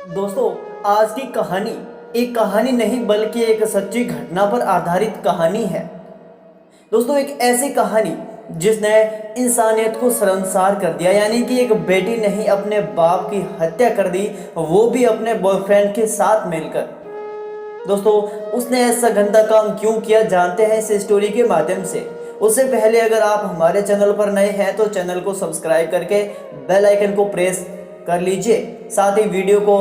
दोस्तों, आज की कहानी एक कहानी नहीं बल्कि एक सच्ची घटना पर आधारित कहानी है। दोस्तों, एक ऐसी कहानी जिसने इंसानियत को शर्मसार कर दिया, यानी कि एक बेटी ने ही अपने बाप की हत्या कर दी, वो भी अपने बॉयफ्रेंड के साथ मिलकर। दोस्तों, उसने ऐसा गंदा काम क्यों किया, जानते हैं इस स्टोरी के माध्यम से। उससे पहले अगर आप हमारे चैनल पर नए हैं तो चैनल को सब्सक्राइब करके बेल आइकन को प्रेस कर लीजिए, साथ ही वीडियो को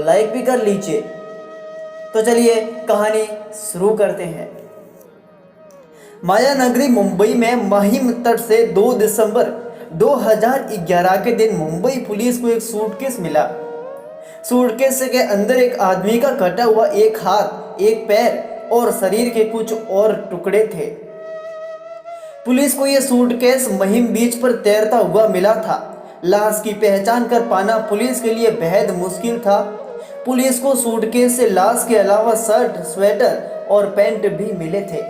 लाइक भी कर लीजिए। तो चलिए कहानी शुरू करते हैं। माया नगरी मुंबई में महिम तट से 2 दिसंबर 2011 के दिन मुंबई पुलिस को एक सूटकेस मिला। सूटकेस के अंदर एक आदमी का कटा हुआ एक हाथ, एक पैर और शरीर के कुछ और टुकड़े थे। पुलिस को यह सूटकेस महिम बीच पर तैरता हुआ मिला था। लाश की पहचान कर पाना पुलिस के लिए बेहद मुश्किल था। पुलिस को सूटकेस से लाश के अलावा शर्ट, स्वेटर और पैंट भी मिले थे।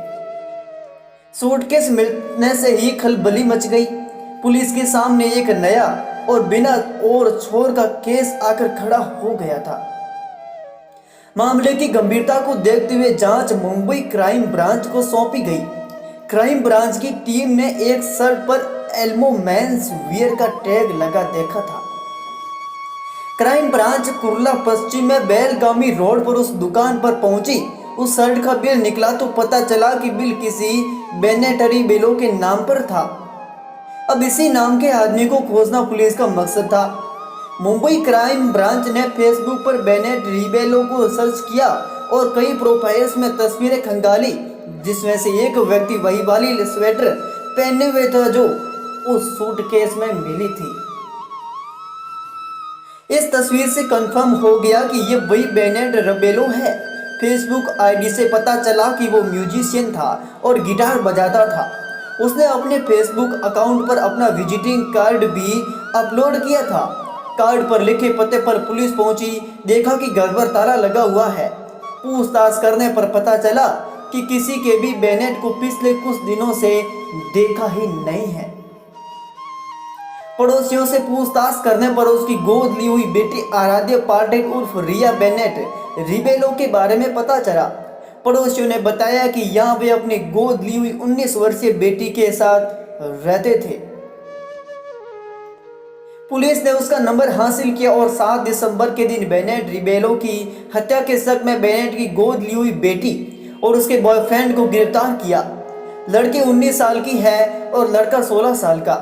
सूटकेस मिलने से ही खलबली मच गई। पुलिस के सामने एक नया और बिना और छोर का केस आकर खड़ा हो गया था। मामले की गंभीरता को देखते हुए जांच मुंबई क्राइम ब्रांच को सौंपी गई। क्राइम ब्रांच की टीम ने एक शर्ट पर एल्मो मेंस वियर का टैग लगा देखा था। क्राइम ब्रांच कुर्ला पश्चिम में बेलगामी रोड पर उस दुकान पर पहुंची। उस शर्ट का बिल निकला तो पता चला कि बिल किसी बेनेटरी बेलो के नाम पर था। अब इसी नाम के आदमी को खोजना पुलिस का मकसद था। मुंबई क्राइम ब्रांच ने फेसबुक पर बेनेट रिबेलो को सर्च किया और कई प्रोफाइल्स में तस्वीरें खंगाली, जिसमें से एक व्यक्ति वही वाली स्वेटर पहने हुए था जो उस सूटकेस में मिली थी। इस तस्वीर से कंफर्म हो गया कि ये वही बेनेट रिबेलो है। फेसबुक आईडी से पता चला कि वो म्यूजिशियन था और गिटार बजाता था। उसने अपने फेसबुक अकाउंट पर अपना विजिटिंग कार्ड भी अपलोड किया था। कार्ड पर लिखे पते पर पुलिस पहुंची, देखा कि घर पर ताला लगा हुआ है। पूछताछ करने पर पता चला कि किसी के भी बेनेट को पिछले कुछ दिनों से देखा ही नहीं है। पड़ोसियों से पूछताछ करने पर उसकी गोद ली हुई बेटी आराध्या पाटेल उर्फ रिया बेनेट रिबेलो के बारे में पता चला। पड़ोसियों ने बताया कि यहाँ वे अपनी गोद ली हुई 19 वर्षीय बेटी के साथ रहते थे। पुलिस ने उसका नंबर हासिल किया और 7 दिसंबर के दिन बेनेट रिबेलो की हत्या के शक में बेनेट की गोद ली हुई बेटी और उसके बॉयफ्रेंड को गिरफ्तार किया। लड़की 19 साल की है और लड़का 16 साल का।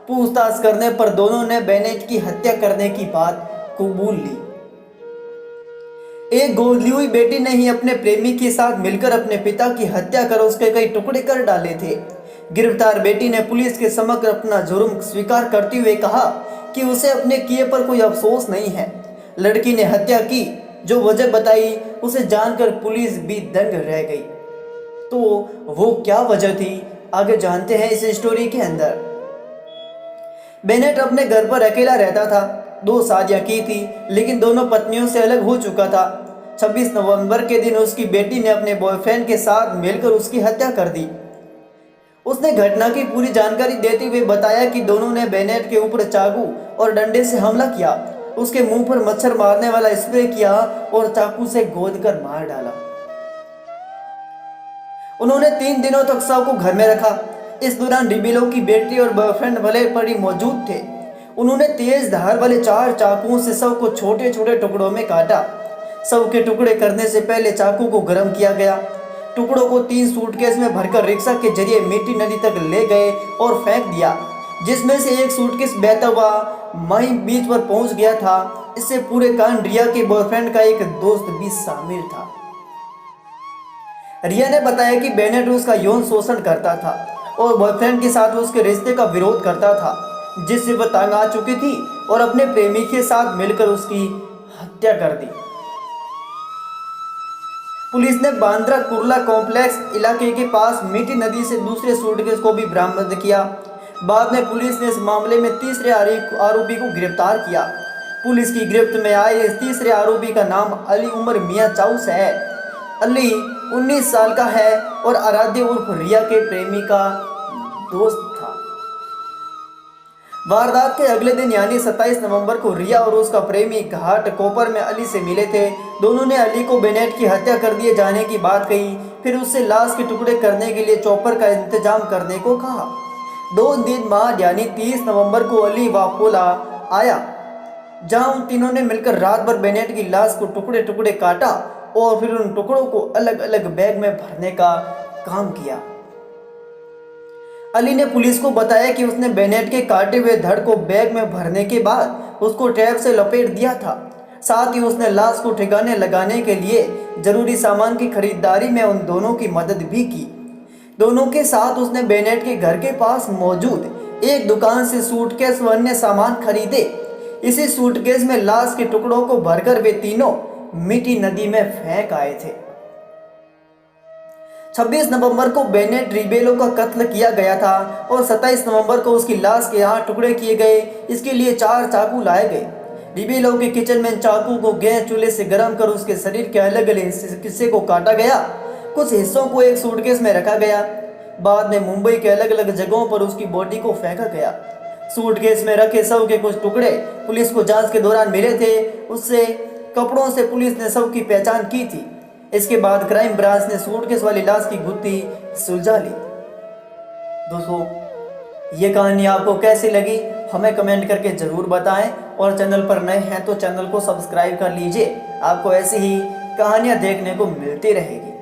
पूछताछ करने पर दोनों ने बेनेट की हत्या करने की बात कबूल ली। एक गोद ली हुई बेटी ने ही अपने प्रेमी के साथ मिलकर अपने पिता की हत्या कर उसके कई टुकड़े कर डाले थे। गिरफ्तार बेटी ने पुलिस के समक्ष अपना जुर्म स्वीकार करते हुए कहा कि उसे अपने किए पर कोई अफसोस नहीं है। लड़की ने हत्या की जो वजह बताई उसे जानकर पुलिस भी दंग रह गई। तो वो क्या वजह थी, आगे जानते हैं इस स्टोरी के अंदर। बेनेट अपने घर पर अकेला रहता था। 2 शादियां की थी लेकिन दोनों पत्नियों से अलग हो चुका था। 26 नवंबर के दिन उसकी बेटी ने अपने बॉयफ्रेंड के साथ मिलकर उसकी हत्या कर दी। उसने घटना की पूरी जानकारी देते हुए बताया कि दोनों ने बेनेट के ऊपर चाकू और डंडे से हमला किया, उसके मुंह पर मच्छर मारने वाला स्प्रे किया और चाकू से गोद कर मार डाला। उन्होंने 3 दिनों तक शव को घर में रखा। इस दौरान रिबेलो की बेटी और बॉयफ्रेंड भले पड़ी मौजूद थे। उन्होंने तेज धार वाले 4 चाकुओं से शव को छोटे छोटे टुकड़ों में काटा। शव के टुकड़े करने से पहले चाकू को गर्म किया गया। टुकड़ों को 3 सूटकेस में भरकर रिक्शा के जरिए मीठी नदी तक ले गए और फेंक दिया, जिसमें से एक सूटकेस बहता हुआ महिम बीच पर पहुंच गया था। इससे पूरे कांड रिया के बॉयफ्रेंड का एक दोस्त भी शामिल था। रिया ने बताया कि बेनेट उसका यौन शोषण करता था और बॉयफ्रेंड के साथ उसके रिश्ते का विरोध करता था, जिससे वह तंग आ चुकी थी और अपने प्रेमी के साथ मिलकर उसकी हत्या कर दी। पुलिस ने बांद्रा कुर्ला कॉम्प्लेक्स इलाके के पास मीठी नदी से दूसरे सूटकेस को भी बरामद किया। बाद में पुलिस ने इस मामले में तीसरे आरोपी को गिरफ्तार किया। पुलिस की गिरफ्त में आए इस तीसरे आरोपी का नाम अली उमर मियां चाउस है। अली 19 साल का है और आराध्य उर्फ रिया के प्रेमी का दोस्त था। वारदात के अगले दिन यानी 27 नवंबर को रिया और उसका प्रेमी घाट कोपर में अली से मिले थे। दोनों ने अली को बेनेट की हत्या कर दिए जाने की बात कही, फिर उससे लाश के टुकड़े करने के लिए चॉपर का इंतजाम करने को कहा। 2 दिन बाद यानी 30 नवंबर को अली वापोला आया, जहां उन तीनों ने मिलकर रात भर बेनेट की लाश को टुकड़े टुकड़े काटा और फिर उन टुकड़ों को अलग अलग बैग में भरने का काम किया। अली ने पुलिस को बताया कि उसने बेनेट के काटे हुए धड़ को बैग में भरने के बाद उसको टेप से लपेट दिया था। साथ ही उसने लाश को ठिकाने लगाने के लिए जरूरी सामान की खरीदारी में उन दोनों की मदद भी की। दोनों के साथ उसने बेनेट के घर के पास मौजूद एक दुकान से सूटकेस व अन्य सामान खरीदे। इसी सूटकेस में लाश के टुकड़ों को भरकर वे तीनों मीठी नदी में फेंक आए थे। 26 नवंबर को बेनेट रिबेलो का कत्ल किया गया था और 27 नवंबर को उसकी लाश के 8 टुकड़े किए गए। इसके लिए 4 चाकू लाए गए। रिबेलो के किचन में चाकू को गैस चूल्हे से गर्म कर उसके शरीर के अलग अलग हिस्से को काटा गया। कुछ हिस्सों को एक सूटकेस में रखा गया। बाद में मुंबई के अलग अलग जगहों पर उसकी बॉडी को फेंका गया। सूटकेस में रखे शव के कुछ टुकड़े पुलिस को जांच के दौरान मिले थे। उससे कपड़ों से पुलिस ने शव की पहचान की थी। इसके बाद क्राइम ब्रांच ने सूटकेस वाली लाश की गुत्थी सुलझा ली। दोस्तों, ये कहानी आपको कैसी लगी हमें कमेंट करके जरूर बताएं और चैनल पर नए हैं तो चैनल को सब्सक्राइब कर लीजिए। आपको ऐसी ही कहानियां देखने को मिलती रहेगी।